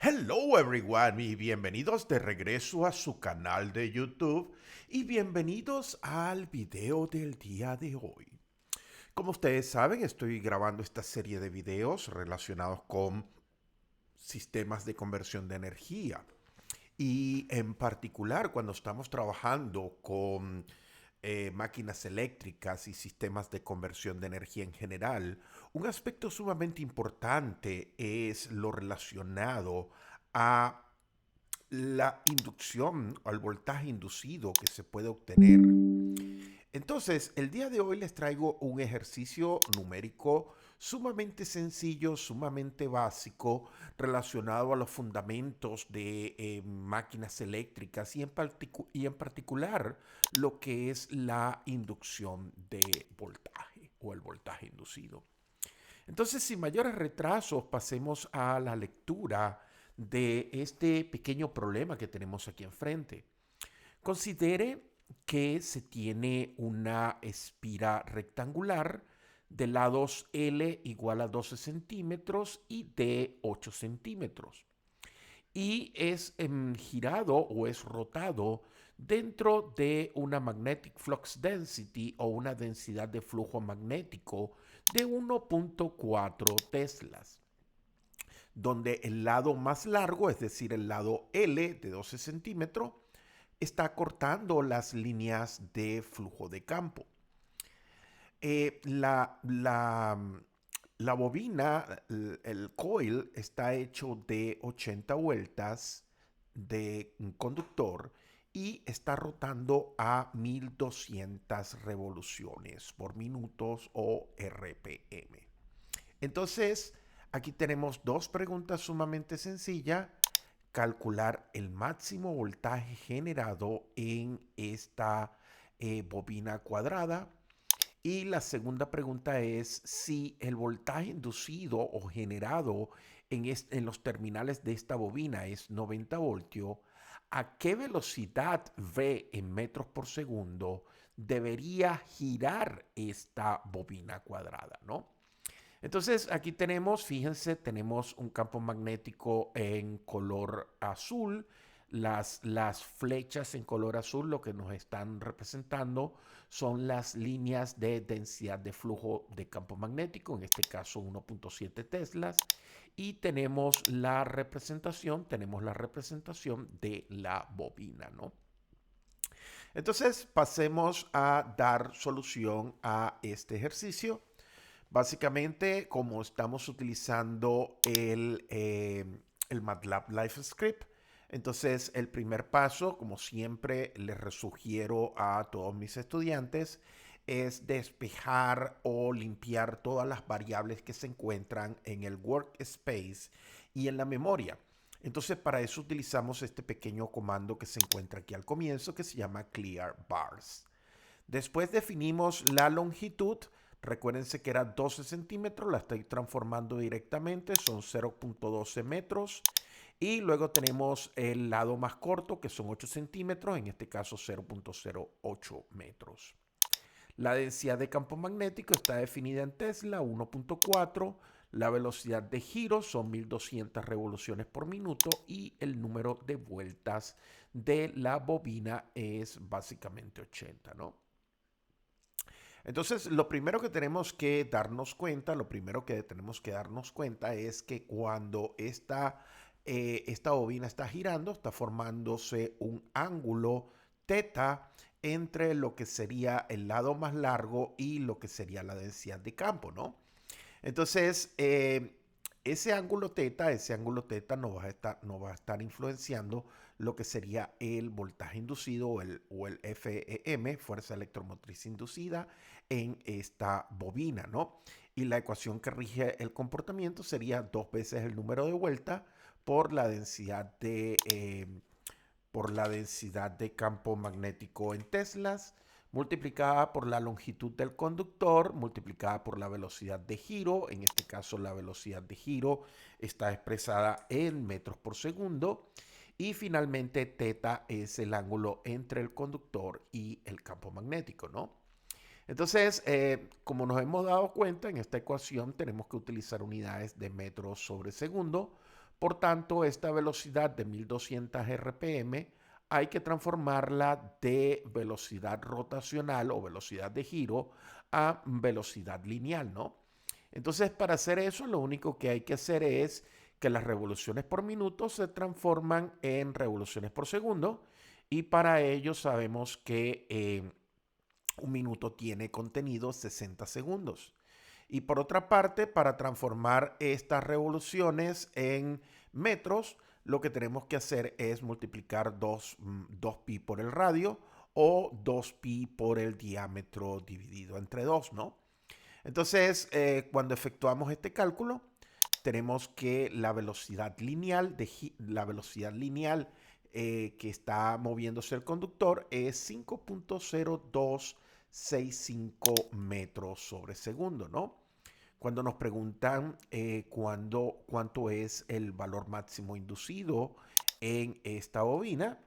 Hello everyone y bienvenidos de regreso a su canal de YouTube y bienvenidos al video del día de hoy. Como ustedes saben, estoy grabando esta serie de videos relacionados con sistemas de conversión de energía y en particular cuando estamos trabajando con máquinas eléctricas y sistemas de conversión de energía en general, un aspecto sumamente importante es lo relacionado a la inducción o al voltaje inducido que se puede obtener. Entonces, el día de hoy les traigo un ejercicio numérico sumamente sencillo, sumamente básico, relacionado a los fundamentos de máquinas eléctricas y en particular lo que es la inducción de voltaje o el voltaje inducido. Entonces, sin mayores retrasos, pasemos a la lectura de este pequeño problema que tenemos aquí enfrente. Considere que se tiene una espira rectangular de lados L igual a 12 centímetros y D 8 centímetros. Y es girado o es rotado dentro de una magnetic flux density o una densidad de flujo magnético de 1.4 teslas, donde el lado más largo, es decir, el lado L de 12 centímetros, está cortando las líneas de flujo de campo. Eh, la, la, la bobina, el coil, está hecho de 80 vueltas de un conductor y está rotando a 1200 revoluciones por minutos o RPM. Entonces, aquí tenemos dos preguntas sumamente sencillas. Calcular el máximo voltaje generado en esta bobina cuadrada. Y la segunda pregunta es si el voltaje inducido o generado en los terminales de esta bobina es 90 voltios, ¿a qué velocidad V en metros por segundo debería girar esta bobina cuadrada, ¿no? Entonces aquí tenemos, fíjense, tenemos un campo magnético en color azul. Las flechas en color azul lo que nos están representando son las líneas de densidad de flujo de campo magnético, en este caso 1.7 teslas. Y tenemos la representación de la bobina, ¿no? Entonces pasemos a dar solución a este ejercicio. Básicamente, como estamos utilizando el MATLAB Live Script, entonces el primer paso, como siempre les sugiero a todos mis estudiantes, es despejar o limpiar todas las variables que se encuentran en el workspace y en la memoria. Entonces, para eso utilizamos este pequeño comando que se encuentra aquí al comienzo, que se llama clear bars. Después definimos la longitud. Recuérdense que era 12 centímetros, la estoy transformando directamente, son 0.12 metros. Y luego tenemos el lado más corto, que son 8 centímetros, en este caso 0.08 metros. La densidad de campo magnético está definida en Tesla, 1.4. La velocidad de giro son 1200 revoluciones por minuto y el número de vueltas de la bobina es básicamente 80, ¿no? Entonces, lo primero que tenemos que darnos cuenta es que cuando esta bobina está girando, está formándose un ángulo teta entre lo que sería el lado más largo y lo que sería la densidad de campo, ¿no? Entonces, ese ángulo teta no va a estar influenciando lo que sería el voltaje inducido o el FEM, fuerza electromotriz inducida, en esta bobina, ¿no? Y la ecuación que rige el comportamiento sería 2 veces el número de vuelta por por la densidad de campo magnético en teslas, multiplicada por la longitud del conductor, multiplicada por la velocidad de giro. En este caso, la velocidad de giro está expresada en metros por segundo. Y finalmente, teta es el ángulo entre el conductor y el campo magnético, ¿no? Entonces, como nos hemos dado cuenta, en esta ecuación tenemos que utilizar unidades de metros sobre segundo, Por tanto, esta velocidad de 1200 RPM hay que transformarla de velocidad rotacional o velocidad de giro a velocidad lineal, ¿no? Entonces, para hacer eso, lo único que hay que hacer es que las revoluciones por minuto se transforman en revoluciones por segundo y para ello sabemos que un minuto tiene contenido 60 segundos. Y por otra parte, para transformar estas revoluciones en metros, lo que tenemos que hacer es multiplicar 2pi por el radio o 2pi por el diámetro dividido entre 2, ¿no? Entonces, cuando efectuamos este cálculo, tenemos que la velocidad lineal que está moviéndose el conductor es 5.0265 metros sobre segundo, ¿no? Cuando nos preguntan cuánto es el valor máximo inducido en esta bobina,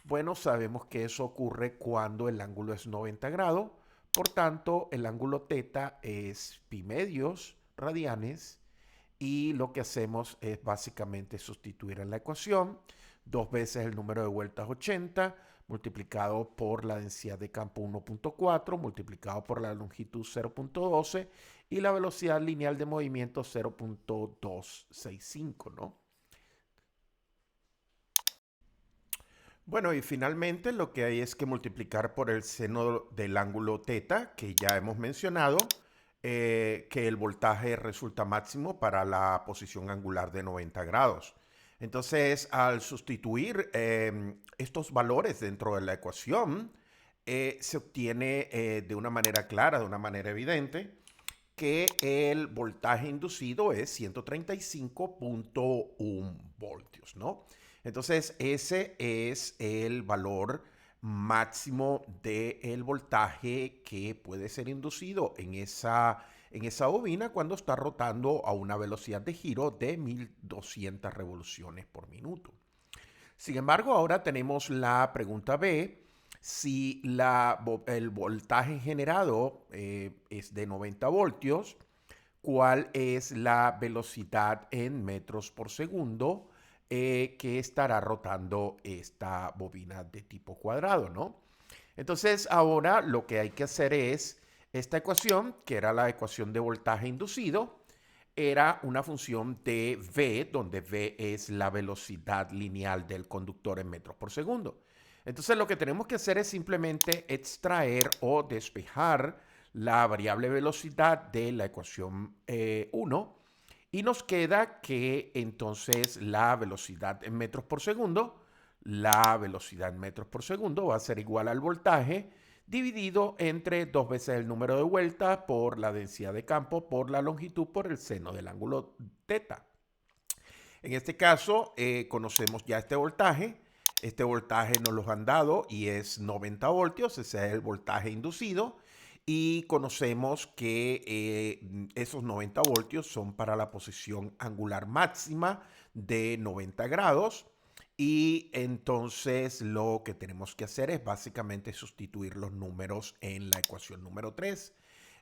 bueno, sabemos que eso ocurre cuando el ángulo es 90 grados. Por tanto, el ángulo θ es pi medios radianes y lo que hacemos es básicamente sustituir en la ecuación dos veces el número de vueltas 80 multiplicado por la densidad de campo 1.4 multiplicado por la longitud 0.12 y la velocidad lineal de movimiento 0.265, ¿no? Bueno, y finalmente lo que hay es que multiplicar por el seno del ángulo θ, que ya hemos mencionado, que el voltaje resulta máximo para la posición angular de 90 grados. Entonces, al sustituir estos valores dentro de la ecuación, se obtiene de una manera clara, de una manera evidente, que el voltaje inducido es 135.1 voltios, ¿no? Entonces, ese es el valor máximo del voltaje que puede ser inducido en esa bobina cuando está rotando a una velocidad de giro de 1200 revoluciones por minuto. Sin embargo, ahora tenemos la pregunta B. Si el voltaje generado es de 90 voltios, ¿cuál es la velocidad en metros por segundo que estará rotando esta bobina de tipo cuadrado, ¿no? Entonces, ahora lo que hay que hacer es esta ecuación, que era la ecuación de voltaje inducido, era una función de V, donde V es la velocidad lineal del conductor en metros por segundo. Entonces lo que tenemos que hacer es simplemente extraer o despejar la variable velocidad de la ecuación 1 y nos queda que entonces la velocidad en metros por segundo, va a ser igual al voltaje dividido entre dos veces el número de vueltas por la densidad de campo por la longitud por el seno del ángulo θ. En este caso, conocemos ya este voltaje. Este voltaje nos lo han dado y es 90 voltios, ese es el voltaje inducido. Y conocemos que esos 90 voltios son para la posición angular máxima de 90 grados. Y entonces lo que tenemos que hacer es básicamente sustituir los números en la ecuación número 3.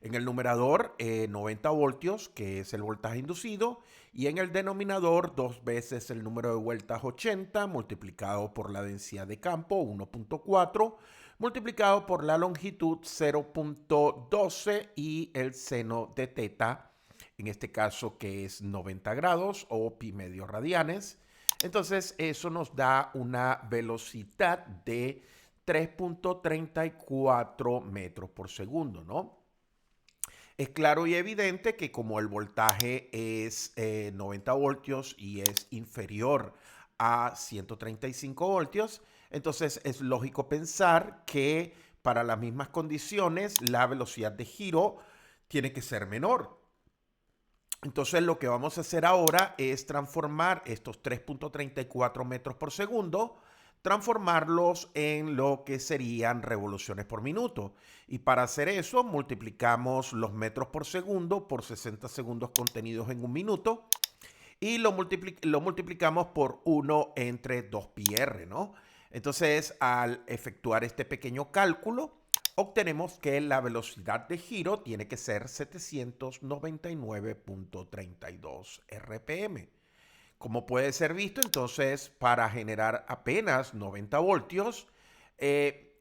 En el numerador 90 voltios, que es el voltaje inducido, y en el denominador dos veces el número de vueltas 80 multiplicado por la densidad de campo 1.4 multiplicado por la longitud 0.12 y el seno de θ, en este caso que es 90 grados o pi medios radianes. Entonces eso nos da una velocidad de 3.34 metros por segundo, ¿no? Es claro y evidente que como el voltaje es 90 voltios y es inferior a 135 voltios, entonces es lógico pensar que para las mismas condiciones la velocidad de giro tiene que ser menor. Entonces lo que vamos a hacer ahora es transformar estos 3.34 metros por segundo, transformarlos en lo que serían revoluciones por minuto. Y para hacer eso multiplicamos los metros por segundo por 60 segundos contenidos en un minuto y lo multiplicamos por 1 entre 2πr, ¿no? Entonces, al efectuar este pequeño cálculo, obtenemos que la velocidad de giro tiene que ser 799.32 RPM. Como puede ser visto, entonces, para generar apenas 90 voltios,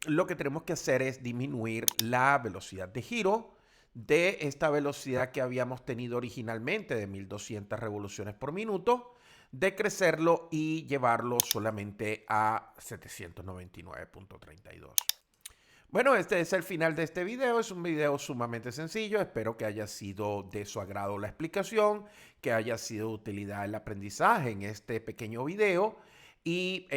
lo que tenemos que hacer es disminuir la velocidad de giro de esta velocidad que habíamos tenido originalmente de 1200 revoluciones por minuto, de crecerlo y llevarlo solamente a 799.32. Bueno, este es el final de este video. Es un video sumamente sencillo. Espero que haya sido de su agrado la explicación, que haya sido de utilidad el aprendizaje en este pequeño video. Y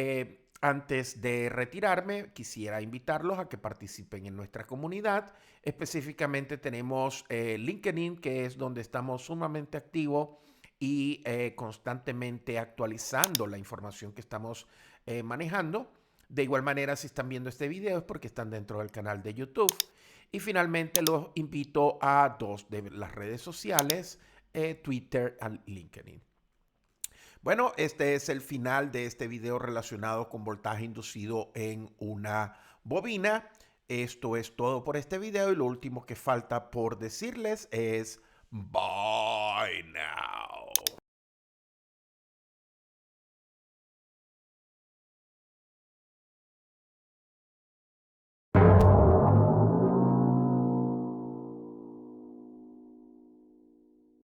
antes de retirarme, quisiera invitarlos a que participen en nuestra comunidad. Específicamente tenemos LinkedIn, que es donde estamos sumamente activos y constantemente actualizando la información que estamos manejando. De igual manera, si están viendo este video es porque están dentro del canal de YouTube. Y finalmente los invito a dos de las redes sociales, Twitter y LinkedIn. Bueno, este es el final de este video relacionado con voltaje inducido en una bobina. Esto es todo por este video y lo último que falta por decirles es bye now.